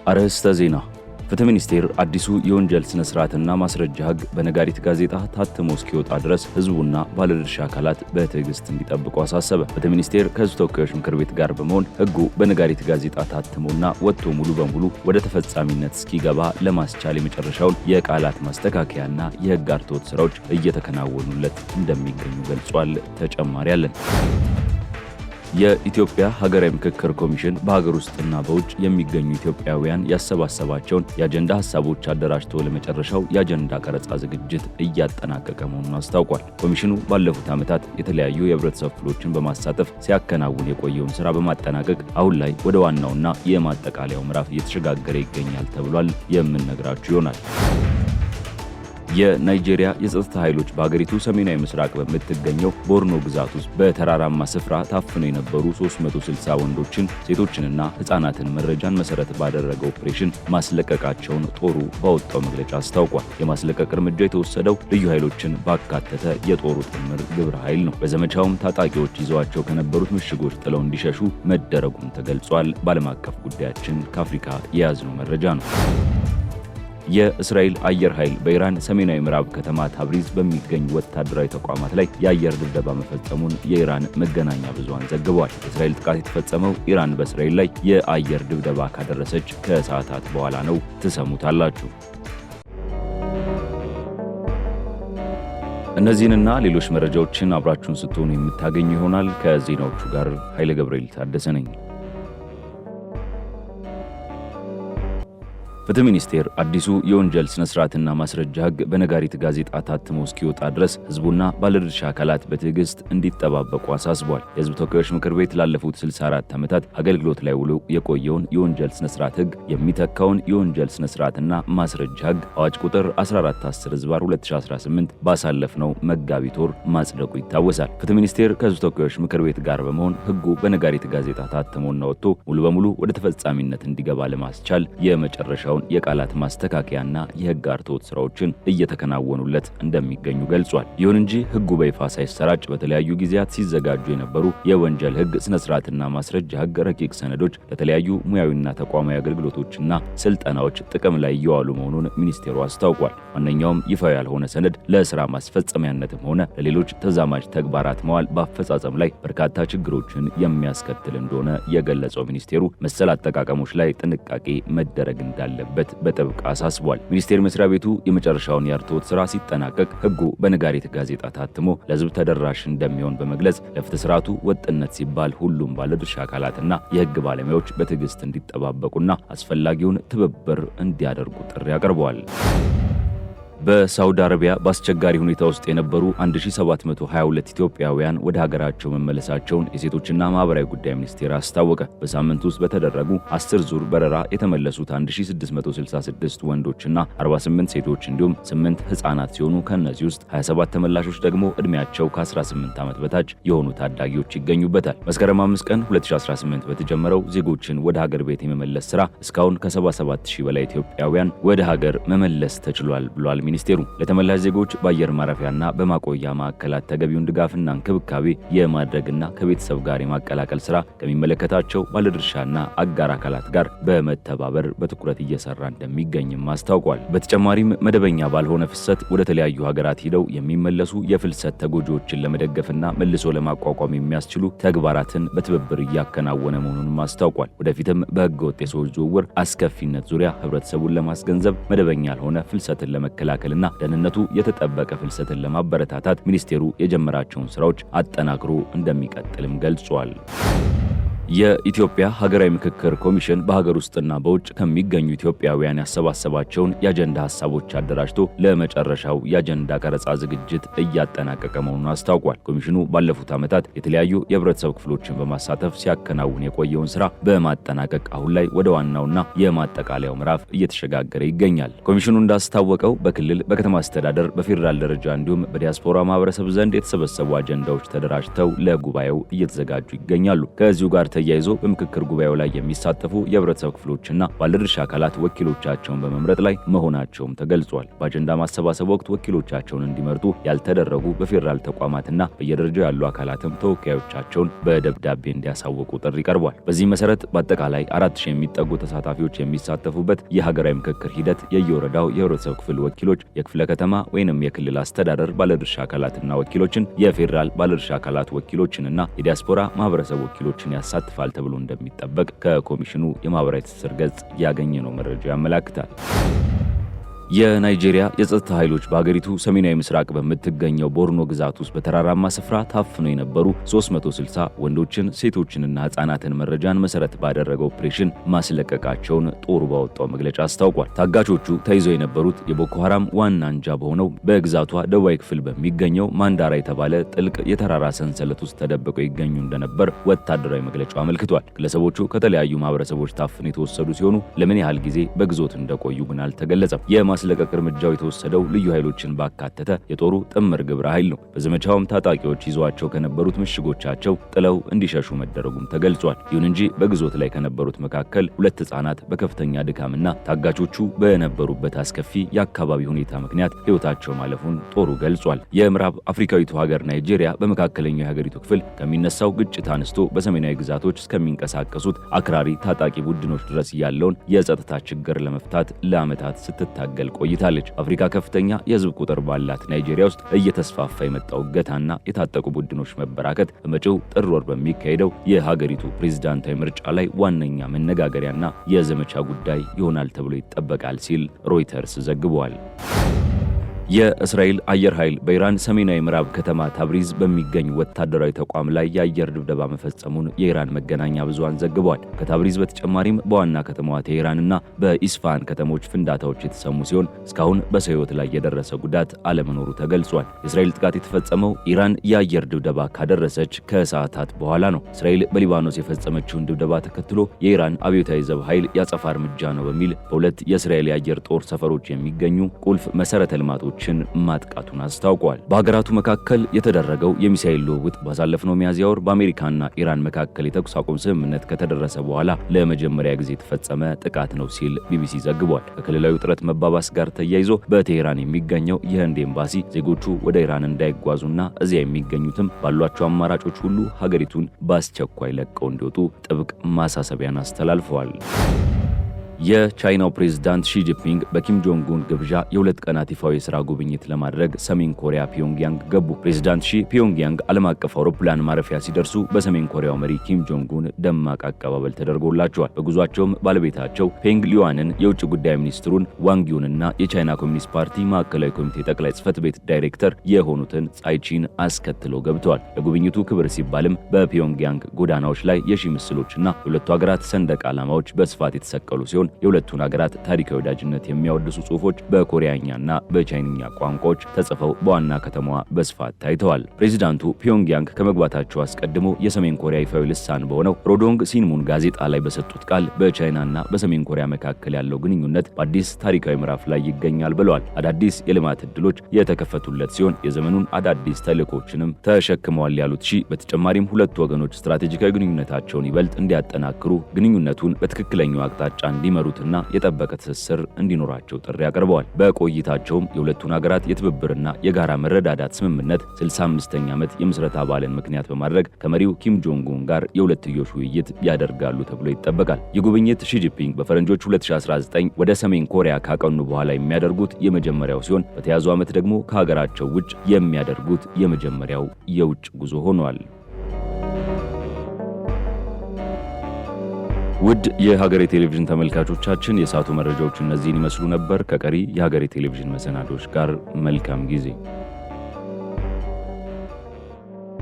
አርዕስተ ዜና። ፍትህ ሚኒስቴር አዲሱ የወንጀል ስነ ስርዓትና ማስረጃ ህግ በነጋሪት ጋዜጣ ታትሞ እስኪወጣ ድረስ ህዝቡና ባለድርሻ አካላት በትዕግስት እንዲጠብቁ አሳሰበ። ፍትህ ሚኒስቴር ከህዝብ ተወካዮች ምክር ቤት ጋር በመሆን ህጉ በነጋሪት ጋዜጣ ታትሞና ወጥቶ ሙሉ በሙሉ ወደ ተፈጻሚነት እስኪገባ ለማስቻል የመጨረሻውን የቃላት ማስተካከያና የህግ አርትዖት ስራዎች እየተከናወኑለት እንደሚገኙ ገልጿል። ተጨማሪ አለን። የኢትዮጵያ ሀገራዊ ምክክር ኮሚሽን በሀገር ውስጥና በውጭ የሚገኙ ኢትዮጵያውያን ያሰባሰባቸውን የአጀንዳ ሀሳቦች አደራጅቶ ለመጨረሻው የአጀንዳ ቀረጻ ዝግጅት እያጠናቀቀ መሆኑን አስታውቋል። ኮሚሽኑ ባለፉት ዓመታት የተለያዩ የህብረተሰብ ክፍሎችን በማሳተፍ ሲያከናውን የቆየውን ስራ በማጠናቀቅ አሁን ላይ ወደ ዋናውና የማጠቃለያው ምዕራፍ እየተሸጋገረ ይገኛል ተብሏል። የምንነግራችሁ ይሆናል። የናይጄሪያ የጸጥታ ኃይሎች በሀገሪቱ ሰሜናዊ ምስራቅ በምትገኘው ቦርኖ ግዛት ውስጥ በተራራማ ስፍራ ታፍነው የነበሩ 360 ወንዶችን፣ ሴቶችንና ህጻናትን መረጃን መሰረት ባደረገ ኦፕሬሽን ማስለቀቃቸውን ጦሩ ባወጣው መግለጫ አስታውቋል። የማስለቀቅ እርምጃ የተወሰደው ልዩ ኃይሎችን ባካተተ የጦሩ ጥምር ግብረ ኃይል ነው። በዘመቻውም ታጣቂዎች ይዘዋቸው ከነበሩት ምሽጎች ጥለው እንዲሸሹ መደረጉም ተገልጿል። በዓለም አቀፍ ጉዳያችን ከአፍሪካ የያዝነው መረጃ ነው። የእስራኤል አየር ኃይል በኢራን ሰሜናዊ ምዕራብ ከተማ ታብሪዝ በሚገኙ ወታደራዊ ተቋማት ላይ የአየር ድብደባ መፈጸሙን የኢራን መገናኛ ብዙሃን ዘግበዋል። የእስራኤል ጥቃት የተፈጸመው ኢራን በእስራኤል ላይ የአየር ድብደባ ካደረሰች ከሰዓታት በኋላ ነው። ትሰሙታላችሁ። እነዚህንና ሌሎች መረጃዎችን አብራችሁን ስትሆኑ የምታገኙ ይሆናል። ከዜናዎቹ ጋር ኃይለ ገብርኤል ታደሰ ነኝ። ፍትህ ሚኒስቴር አዲሱ የወንጀል ስነ ስርዓትና ማስረጃ ህግ በነጋሪት ጋዜጣ ታትሞ እስኪወጣ ድረስ ህዝቡና ባለድርሻ አካላት በትዕግስት እንዲጠባበቁ አሳስቧል። የህዝብ ተወካዮች ምክር ቤት ላለፉት 64 ዓመታት አገልግሎት ላይ ውሎ የቆየውን የወንጀል ስነ ስርዓት ህግ የሚተካውን የወንጀል ስነ ስርዓትና ማስረጃ ህግ አዋጅ ቁጥር 1410/2018 ባሳለፍነው መጋቢት ወር ማጽደቁ ይታወሳል። ፍትህ ሚኒስቴር ከህዝብ ተወካዮች ምክር ቤት ጋር በመሆን ህጉ በነጋሪት ጋዜጣ ታትሞና ወጥቶ ሙሉ በሙሉ ወደ ተፈጻሚነት እንዲገባ ለማስቻል የመጨረሻው የቃላት ማስተካከያና የህግ አርትዖት ስራዎችን እየተከናወኑለት እንደሚገኙ ገልጿል። ይሁን እንጂ ህጉ በይፋ ሳይሰራጭ በተለያዩ ጊዜያት ሲዘጋጁ የነበሩ የወንጀል ህግ ስነ ስርዓትና ማስረጃ ህግ ረቂቅ ሰነዶች ለተለያዩ ሙያዊና ተቋማዊ አገልግሎቶችና ስልጠናዎች ጥቅም ላይ እየዋሉ መሆኑን ሚኒስቴሩ አስታውቋል። ማንኛውም ይፋ ያልሆነ ሰነድ ለስራ ማስፈጸሚያነትም ሆነ ለሌሎች ተዛማጅ ተግባራት መዋል በአፈጻጸም ላይ በርካታ ችግሮችን የሚያስከትል እንደሆነ የገለጸው ሚኒስቴሩ መሰል አጠቃቀሞች ላይ ጥንቃቄ መደረግ እንዳለ በጥብቅ አሳስቧል። ሚኒስቴር መስሪያ ቤቱ የመጨረሻውን የአርትዖት ስራ ሲጠናቀቅ ህጉ በነጋሪት ጋዜጣ ታትሞ ለህዝብ ተደራሽ እንደሚሆን በመግለጽ ለፍትህ ስርዓቱ ወጥነት ሲባል ሁሉም ባለድርሻ አካላትና የህግ ባለሙያዎች በትዕግስት እንዲጠባበቁና አስፈላጊውን ትብብር እንዲያደርጉ ጥሪ አቅርበዋል። በሳውዲ አረቢያ በአስቸጋሪ ሁኔታ ውስጥ የነበሩ 1722 ኢትዮጵያውያን ወደ ሀገራቸው መመለሳቸውን የሴቶችና ማህበራዊ ጉዳይ ሚኒስቴር አስታወቀ። በሳምንት ውስጥ በተደረጉ 10 ዙር በረራ የተመለሱት 1666 ወንዶችና 48 ሴቶች እንዲሁም 8 ህጻናት ሲሆኑ ከእነዚህ ውስጥ 27 ተመላሾች ደግሞ ዕድሜያቸው ከ18 ዓመት በታች የሆኑ ታዳጊዎች ይገኙበታል። መስከረም 5 ቀን 2018 በተጀመረው ዜጎችን ወደ ሀገር ቤት የመመለስ ስራ እስካሁን ከ77000 በላይ ኢትዮጵያውያን ወደ ሀገር መመለስ ተችሏል ብሏል። ሚኒስቴሩ ለተመላሽ ዜጎች በአየር ማረፊያና በማቆያ ማዕከላት ተገቢውን ድጋፍና እንክብካቤ የማድረግና ከቤተሰብ ጋር የማቀላቀል ስራ ከሚመለከታቸው ባለድርሻና አጋር አካላት ጋር በመተባበር በትኩረት እየሰራ እንደሚገኝም አስታውቋል። በተጨማሪም መደበኛ ባልሆነ ፍሰት ወደ ተለያዩ ሀገራት ሂደው የሚመለሱ የፍልሰት ተጎጂዎችን ለመደገፍና መልሶ ለማቋቋም የሚያስችሉ ተግባራትን በትብብር እያከናወነ መሆኑንም አስታውቋል። ወደፊትም በህገ ወጥ የሰዎች ዝውውር አስከፊነት ዙሪያ ህብረተሰቡን ለማስገንዘብ መደበኛ ያልሆነ ፍልሰትን ለመከላከልና ደህንነቱ የተጠበቀ ፍልሰትን ለማበረታታት ሚኒስቴሩ የጀመራቸውን ስራዎች አጠናክሮ እንደሚቀጥልም ገልጿል። የኢትዮጵያ ሀገራዊ ምክክር ኮሚሽን በሀገር ውስጥና በውጭ ከሚገኙ ኢትዮጵያውያን ያሰባሰባቸውን የአጀንዳ ሀሳቦች አደራጅቶ ለመጨረሻው የአጀንዳ ቀረጻ ዝግጅት እያጠናቀቀ መሆኑን አስታውቋል። ኮሚሽኑ ባለፉት ዓመታት የተለያዩ የህብረተሰብ ክፍሎችን በማሳተፍ ሲያከናውን የቆየውን ስራ በማጠናቀቅ አሁን ላይ ወደ ዋናውና የማጠቃለያው ምዕራፍ እየተሸጋገረ ይገኛል። ኮሚሽኑ እንዳስታወቀው በክልል፣ በከተማ አስተዳደር፣ በፌዴራል ደረጃ እንዲሁም በዲያስፖራ ማህበረሰብ ዘንድ የተሰበሰቡ አጀንዳዎች ተደራጅተው ለጉባኤው እየተዘጋጁ ይገኛሉ። ከዚሁ ጋር ተያይዞ በምክክር ጉባኤው ላይ የሚሳተፉ የህብረተሰብ ክፍሎችና ባለድርሻ አካላት ወኪሎቻቸውን በመምረጥ ላይ መሆናቸውም ተገልጿል። በአጀንዳ ማሰባሰብ ወቅት ወኪሎቻቸውን እንዲመርጡ ያልተደረጉ በፌዴራል ተቋማትና በየደረጃው ያሉ አካላትም ተወካዮቻቸውን በደብዳቤ እንዲያሳውቁ ጥሪ ቀርቧል። በዚህ መሰረት በአጠቃላይ 4000 የሚጠጉ ተሳታፊዎች የሚሳተፉበት የሀገራዊ ምክክር ሂደት የየወረዳው የህብረተሰብ ክፍል ወኪሎች፣ የክፍለ ከተማ ወይንም የክልል አስተዳደር ባለድርሻ አካላትና ወኪሎችን፣ የፌዴራል ባለድርሻ አካላት ወኪሎችንና የዲያስፖራ ማህበረሰብ ወኪሎችን ያሳትፋል ተብሎ እንደሚጠበቅ ከኮሚሽኑ የማህበራዊ ትስስር ገጽ ያገኘነው መረጃ ያመለክታል። የናይጄሪያ የጸጥታ ኃይሎች በሀገሪቱ ሰሜናዊ ምስራቅ በምትገኘው ቦርኖ ግዛት ውስጥ በተራራማ ስፍራ ታፍነው የነበሩ 360 ወንዶችን፣ ሴቶችንና ህጻናትን መረጃን መሰረት ባደረገ ኦፕሬሽን ማስለቀቃቸውን ጦሩ ባወጣው መግለጫ አስታውቋል። ታጋቾቹ ተይዘው የነበሩት የቦኮ ሐራም ዋና አንጃ በሆነው በግዛቷ ደቡባዊ ክፍል በሚገኘው ማንዳራ የተባለ ጥልቅ የተራራ ሰንሰለት ውስጥ ተደብቀው ይገኙ እንደነበር ወታደራዊ መግለጫው አመልክቷል። ግለሰቦቹ ከተለያዩ ማህበረሰቦች ታፍነው የተወሰዱ ሲሆኑ ለምን ያህል ጊዜ በግዞት እንደቆዩ ግን አልተገለጸም። ማስለቀቅ እርምጃው የተወሰደው ልዩ ኃይሎችን ባካተተ የጦሩ ጥምር ግብረ ኃይል ነው። በዘመቻውም ታጣቂዎች ይዘዋቸው ከነበሩት ምሽጎቻቸው ጥለው እንዲሸሹ መደረጉም ተገልጿል። ይሁን እንጂ በግዞት ላይ ከነበሩት መካከል 2 ህጻናት በከፍተኛ ድካምና ታጋቾቹ በነበሩበት አስከፊ የአካባቢ ሁኔታ ምክንያት ህይወታቸው ማለፉን ጦሩ ገልጿል። የምዕራብ አፍሪካዊቱ ሀገር ናይጄሪያ በመካከለኛው የሀገሪቱ ክፍል ከሚነሳው ግጭት አንስቶ በሰሜናዊ ግዛቶች እስከሚንቀሳቀሱት አክራሪ ታጣቂ ቡድኖች ድረስ ያለውን የጸጥታ ችግር ለመፍታት ለዓመታት ስትታገል ቆይታለች። አፍሪካ ከፍተኛ የህዝብ ቁጥር ባላት ናይጄሪያ ውስጥ እየተስፋፋ የመጣው እገታና የታጠቁ ቡድኖች መበራከት በመጪው ጥር ወር በሚካሄደው የሀገሪቱ ፕሬዝዳንታዊ ምርጫ ላይ ዋነኛ መነጋገሪያና የዘመቻ ጉዳይ ይሆናል ተብሎ ይጠበቃል ሲል ሮይተርስ ዘግቧል። የእስራኤል አየር ኃይል በኢራን ሰሜናዊ ምዕራብ ከተማ ታብሪዝ በሚገኝ ወታደራዊ ተቋም ላይ የአየር ድብደባ መፈጸሙን የኢራን መገናኛ ብዙሃን ዘግበዋል። ከታብሪዝ በተጨማሪም በዋና ከተማዋ ቴሄራንና በኢስፋሃን ከተሞች ፍንዳታዎች የተሰሙ ሲሆን እስካሁን በሰው ሕይወት ላይ የደረሰ ጉዳት አለመኖሩ ተገልጿል። የእስራኤል ጥቃት የተፈጸመው ኢራን የአየር ድብደባ ካደረሰች ከሰዓታት በኋላ ነው። እስራኤል በሊባኖስ የፈጸመችውን ድብደባ ተከትሎ የኢራን አብዮታዊ ዘብ ኃይል ያጸፋ እርምጃ ነው በሚል በሁለት የእስራኤል የአየር ጦር ሰፈሮች የሚገኙ ቁልፍ መሰረተ ልማቶች ማጥቃቱን አስታውቋል። በሀገራቱ መካከል የተደረገው የሚሳኤል ልውውጥ ባሳለፍነው ሚያዝያ ወር በአሜሪካና ኢራን መካከል የተኩስ አቁም ስምምነት ከተደረሰ በኋላ ለመጀመሪያ ጊዜ የተፈጸመ ጥቃት ነው ሲል ቢቢሲ ዘግቧል። ከክልላዊ ውጥረት መባባስ ጋር ተያይዞ በቴሄራን የሚገኘው የህንድ ኤምባሲ ዜጎቹ ወደ ኢራን እንዳይጓዙና እዚያ የሚገኙትም ባሏቸው አማራጮች ሁሉ ሀገሪቱን በአስቸኳይ ለቀው እንዲወጡ ጥብቅ ማሳሰቢያን አስተላልፈዋል። የቻይናው ፕሬዝዳንት ሺ ጂንፒንግ በኪም ጆንግ ኡን ግብዣ የ2 ቀናት ይፋዊ የሥራ ጉብኝት ለማድረግ ሰሜን ኮሪያ ፒዮንግያንግ ገቡ። ፕሬዝዳንት ሺ ፒዮንግያንግ ዓለም አቀፍ አውሮፕላን ማረፊያ ሲደርሱ በሰሜን ኮሪያው መሪ ኪም ጆንግ ኡን ደማቅ አቀባበል ተደርጎላቸዋል። በጉዟቸውም ባለቤታቸው ፔንግ ሊዋንን፣ የውጭ ጉዳይ ሚኒስትሩን ዋንግ ዩንና የቻይና ኮሚኒስት ፓርቲ ማዕከላዊ ኮሚቴ ጠቅላይ ጽሕፈት ቤት ዳይሬክተር የሆኑትን ጻይቺን አስከትለው ገብተዋል። ለጉብኝቱ ክብር ሲባልም በፒዮንግያንግ ጎዳናዎች ላይ የሺ ምስሎችና የሁለቱ ሀገራት ሰንደቅ ዓላማዎች በስፋት የተሰቀሉ ሲሆን የሁለቱን ሀገራት ታሪካዊ ወዳጅነት የሚያወድሱ ጽሑፎች በኮሪያኛና በቻይንኛ ቋንቋዎች ተጽፈው በዋና ከተማዋ በስፋት ታይተዋል። ፕሬዚዳንቱ ፒዮንግያንግ ከመግባታቸው አስቀድሞ የሰሜን ኮሪያ ይፋዊ ልሳን በሆነው ሮዶንግ ሲንሙን ጋዜጣ ላይ በሰጡት ቃል በቻይናና በሰሜን ኮሪያ መካከል ያለው ግንኙነት በአዲስ ታሪካዊ ምዕራፍ ላይ ይገኛል ብለዋል። አዳዲስ የልማት ዕድሎች የተከፈቱለት ሲሆን የዘመኑን አዳዲስ ተልዕኮችንም ተሸክመዋል ያሉት ሺ በተጨማሪም ሁለቱ ወገኖች ስትራቴጂካዊ ግንኙነታቸውን ይበልጥ እንዲያጠናክሩ፣ ግንኙነቱን በትክክለኛው አቅጣጫ እንዲመሩትና የጠበቀ ትስስር እንዲኖራቸው ጥሪ አቅርበዋል። በቆይታቸውም የሁለቱን ሀገራት የትብብርና የጋራ መረዳዳት ስምምነት 65ኛ ዓመት የምስረታ በዓልን ምክንያት በማድረግ ከመሪው ኪም ጆንግ ኡን ጋር የሁለትዮሽ ውይይት ያደርጋሉ ተብሎ ይጠበቃል። የጉብኝት ሺ ጂንፒንግ በፈረንጆች 2019 ወደ ሰሜን ኮሪያ ካቀኑ በኋላ የሚያደርጉት የመጀመሪያው ሲሆን በተያዙ ዓመት ደግሞ ከሀገራቸው ውጭ የሚያደርጉት የመጀመሪያው የውጭ ጉዞ ሆኗል። ውድ የሀገሬ ቴሌቪዥን ተመልካቾቻችን የሰዓቱ መረጃዎች እነዚህን ይመስሉ ነበር። ከቀሪ የሀገሬ ቴሌቪዥን መሰናዶች ጋር መልካም ጊዜ